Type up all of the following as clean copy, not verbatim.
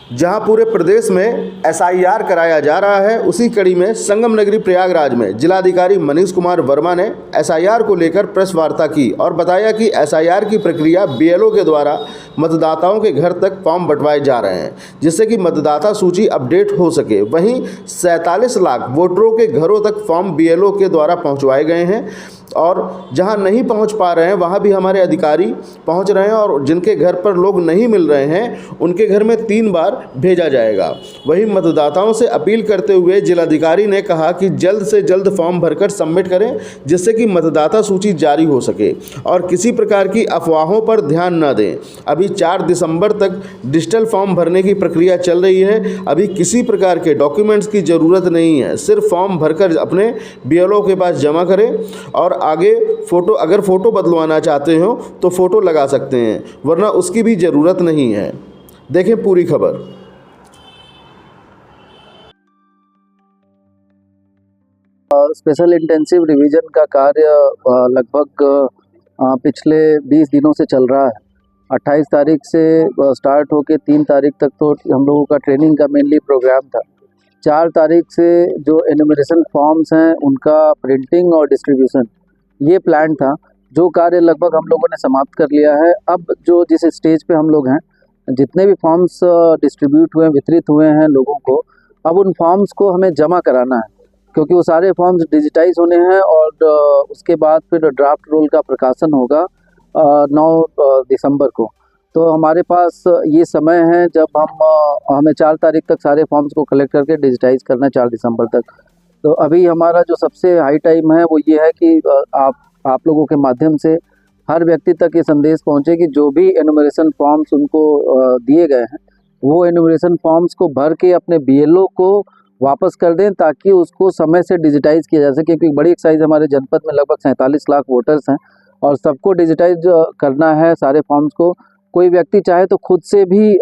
जहां पूरे प्रदेश में एसआईआर कराया जा रहा है, उसी कड़ी में संगम नगरी प्रयागराज में जिलाधिकारी मनीष कुमार वर्मा ने एसआईआर को लेकर प्रेस वार्ता की और बताया कि एसआईआर की प्रक्रिया बीएलओ के द्वारा मतदाताओं के घर तक फॉर्म बंटवाए जा रहे हैं, जिससे कि मतदाता सूची अपडेट हो सके। वहीं 47 लाख वोटरों के घरों तक फॉर्म बीएलओ के द्वारा पहुँचवाए गए हैं और जहां नहीं पहुंच पा रहे हैं वहां भी हमारे अधिकारी पहुंच रहे हैं और जिनके घर पर लोग नहीं मिल रहे हैं उनके घर में 3 बार भेजा जाएगा। वहीं मतदाताओं से अपील करते हुए जिलाधिकारी ने कहा कि जल्द से जल्द फॉर्म भरकर सबमिट करें, जिससे कि मतदाता सूची जारी हो सके और किसी प्रकार की अफवाहों पर ध्यान न दें। अभी 4 दिसंबर तक डिजिटल फॉर्म भरने की प्रक्रिया चल रही है। अभी किसी प्रकार के डॉक्यूमेंट्स की ज़रूरत नहीं है, सिर्फ फॉर्म भरकर अपने बीएलओ के पास जमा करें और आगे अगर फ़ोटो बदलवाना चाहते हो तो फ़ोटो लगा सकते हैं, वरना उसकी भी ज़रूरत नहीं है। देखें पूरी खबर। स्पेशल इंटेंसिव रिवीजन का कार्य लगभग पिछले 20 दिनों से चल रहा है। 28 तारीख से स्टार्ट होके 3 तारीख तक तो हम लोगों का ट्रेनिंग का मेनली प्रोग्राम था। 4 तारीख से जो एनुमरेशन फॉर्म्स हैं उनका प्रिंटिंग और डिस्ट्रीब्यूशन ये प्लान था, जो कार्य लगभग हम लोगों ने समाप्त कर लिया है। अब जो जिस स्टेज पे हम लोग हैं, जितने भी फॉर्म्स डिस्ट्रीब्यूट हुए वितरित हुए हैं लोगों को, अब उन फॉर्म्स को हमें जमा कराना है, क्योंकि वो सारे फॉर्म्स डिजिटाइज होने हैं और उसके बाद फिर ड्राफ्ट रोल का प्रकाशन होगा 9 दिसंबर को। तो हमारे पास ये समय है जब हमें 4 तारीख तक सारे फॉर्म्स को कलेक्ट करके डिजिटाइज करना है 4 दिसंबर तक। तो अभी हमारा जो सबसे हाई टाइम है वो ये है कि आप लोगों के माध्यम से हर व्यक्ति तक ये संदेश पहुंचे कि जो भी एनुमरेशन फॉर्म्स उनको दिए गए हैं वो एनुमरेशन फॉर्म्स को भर के अपने बीएलओ को वापस कर दें, ताकि उसको समय से डिजिटाइज किया जा सके। क्योंकि बड़ी एक्साइज हमारे जनपद में लगभग 47 लाख वोटर्स हैं और सबको डिजिटाइज करना है सारे फॉर्म्स को। कोई व्यक्ति चाहे तो खुद से भी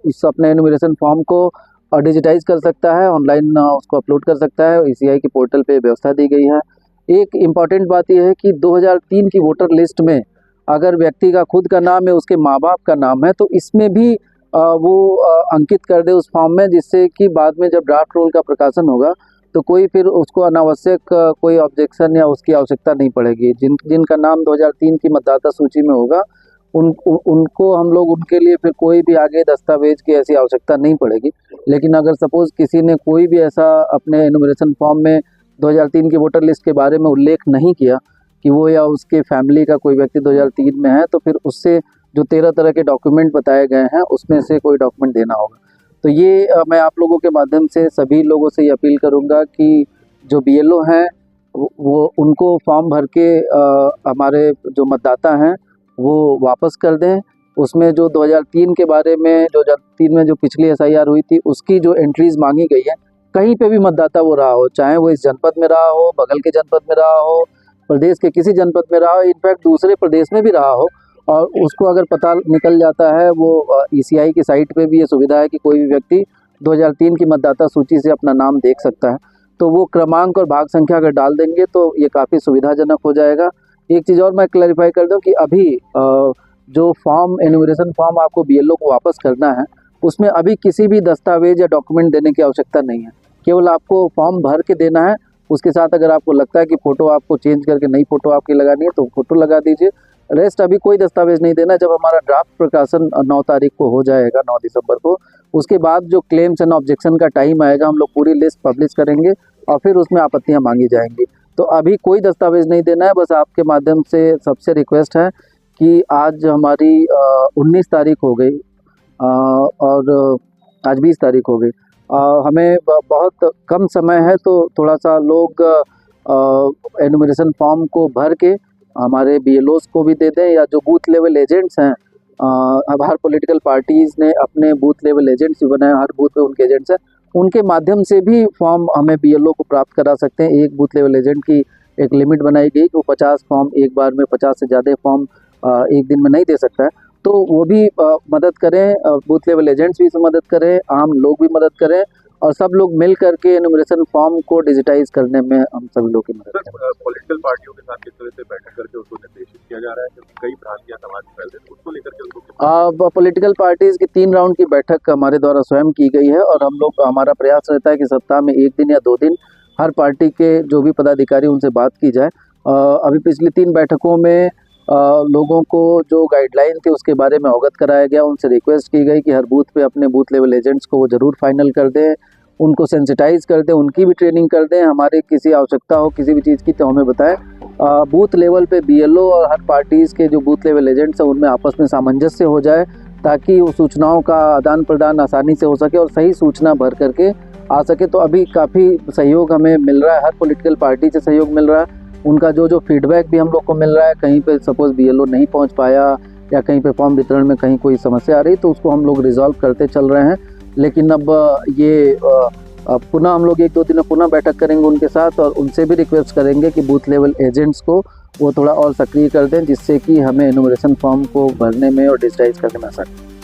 उस अपने एनुमरेशन फॉर्म को डिजिटाइज कर सकता है, ऑनलाइन उसको अपलोड कर सकता है। ईसीआई के पोर्टल पे व्यवस्था दी गई है। एक इम्पॉर्टेंट बात यह है कि 2003 की वोटर लिस्ट में अगर व्यक्ति का खुद का नाम है, उसके माँ बाप का नाम है, तो इसमें भी वो अंकित कर दे उस फॉर्म में, जिससे कि बाद में जब ड्राफ्ट रोल का प्रकाशन होगा तो कोई फिर उसको अनावश्यक कोई ऑब्जेक्शन या उसकी आवश्यकता नहीं पड़ेगी। जिनका नाम 2003 की मतदाता सूची में होगा उनको हम लोग उनके लिए फिर कोई भी आगे दस्तावेज की ऐसी आवश्यकता नहीं पड़ेगी। लेकिन अगर सपोज़ किसी ने कोई भी ऐसा अपने एनुमरेशन फॉर्म में 2003 की वोटर लिस्ट के बारे में उल्लेख नहीं किया कि वो या उसके फैमिली का कोई व्यक्ति 2003 में है, तो फिर उससे जो 13 तरह के डॉक्यूमेंट बताए गए हैं उसमें से कोई डॉक्यूमेंट देना होगा। तो ये मैं आप लोगों के माध्यम से सभी लोगों से ये अपील करूँगा कि जो बीएलओ हैं वो उनको फॉर्म भर के हमारे जो मतदाता हैं वो वापस कर दें। उसमें जो 2003 के बारे में, 2003 में जो पिछली एसआईआर हुई थी उसकी जो एंट्रीज़ मांगी गई है, कहीं पे भी मतदाता वो रहा हो, चाहे वो इस जनपद में रहा हो, बगल के जनपद में रहा हो, प्रदेश के किसी जनपद में रहा हो, इनफैक्ट दूसरे प्रदेश में भी रहा हो, और उसको अगर पता निकल जाता है, वो ईसीआई की साइट पे भी ये सुविधा है कि कोई भी व्यक्ति 2003 की मतदाता सूची से अपना नाम देख सकता है। तो वो क्रमांक और भाग संख्या अगर डाल देंगे तो ये काफ़ी सुविधाजनक हो जाएगा। एक चीज़ और मैं क्लैरिफाई कर दूं कि अभी जो फॉर्म एनुमरेशन फॉर्म आपको बीएलओ को वापस करना है, उसमें अभी किसी भी दस्तावेज या डॉक्यूमेंट देने की आवश्यकता नहीं है। केवल आपको फॉर्म भर के देना है। उसके साथ अगर आपको लगता है कि फ़ोटो आपको चेंज करके नई फ़ोटो आपकी लगानी है तो फ़ोटो लगा दीजिए। रेस्ट अभी कोई दस्तावेज नहीं देना। जब हमारा ड्राफ्ट प्रकाशन 9 तारीख को हो जाएगा, 9 दिसंबर को, उसके बाद जो क्लेम्स एंड ऑब्जेक्शन का टाइम आएगा, हम लोग पूरी लिस्ट पब्लिश करेंगे और फिर उसमें आपत्तियाँ मांगी जाएंगी। तो अभी कोई दस्तावेज नहीं देना है। बस आपके माध्यम से सबसे रिक्वेस्ट है कि आज हमारी 19 तारीख हो गई और आज 20 तारीख हो गई। हमें बहुत कम समय है, तो थोड़ा सा लोग एनुमरेशन फॉर्म को भर के हमारे बीएलओस को भी दे दें, या जो बूथ लेवल एजेंट्स हैं, अब हर पॉलिटिकल पार्टीज़ ने अपने बूथ लेवल एजेंट्स भी बनाए, हर बूथ पे उनके एजेंट्स हैं, उनके माध्यम से भी फॉर्म हमें बीएलओ को प्राप्त करा सकते हैं। एक बूथ लेवल एजेंट की एक लिमिट बनाई गई कि वो 50 फॉर्म एक बार में, 50 से ज़्यादा फॉर्म एक दिन में नहीं दे सकता है। तो वो भी मदद करें, बूथ लेवल एजेंट्स भी मदद करें, आम लोग भी मदद करें और सब लोग मिल करके एनुमरेशन फॉर्म को डिजिटाइज करने में हम सभी लोग की मदद करें। पॉलिटिकल पार्टियों के साथ किस तरह से बैठक करके उसको निर्देशित किया जा रहा है, क्योंकि कई भ्रांतियां समाज में फैल रही हैं, उसको लेकर के उनको पॉलिटिकल पार्टीज की 3 राउंड की बैठक हमारे द्वारा स्वयं की गई है और हम लोग हमारा प्रयास रहता है कि सप्ताह में 1 दिन या 2 दिन हर पार्टी के जो भी पदाधिकारी उनसे बात की जाए। अभी पिछली 3 बैठकों में लोगों को जो गाइडलाइन थी उसके बारे में अवगत कराया गया। उनसे रिक्वेस्ट की गई कि हर बूथ पे अपने बूथ लेवल एजेंट्स को वो ज़रूर फाइनल कर दें, उनको सेंसिटाइज कर दें, उनकी भी ट्रेनिंग कर दें। हमारी किसी आवश्यकता हो किसी भी चीज़ की तो हमें बताएं। बूथ लेवल पे BLO और हर पार्टीज़ के जो बूथ लेवल एजेंट्स हैं उनमें आपस में सामंजस्य हो जाए ताकि वो सूचनाओं का आदान प्रदान आसानी से हो सके और सही सूचना भर करके आ सके। तो अभी काफ़ी सहयोग हमें मिल रहा है, हर पॉलिटिकल पार्टी से सहयोग मिल रहा है। उनका जो फीडबैक भी हम लोग को मिल रहा है, कहीं पे सपोज़ BLO नहीं पहुंच पाया या कहीं पे फॉर्म वितरण में कहीं कोई समस्या आ रही तो उसको हम लोग रिजॉल्व करते चल रहे हैं। लेकिन अब ये पुनः हम लोग 1-2 दिन में पुनः बैठक करेंगे उनके साथ और उनसे भी रिक्वेस्ट करेंगे कि बूथ लेवल एजेंट्स को वो थोड़ा और सक्रिय कर दें जिससे कि हमें एनुमरेशन फॉर्म को भरने में और डिजिटाइज करने में आसानी।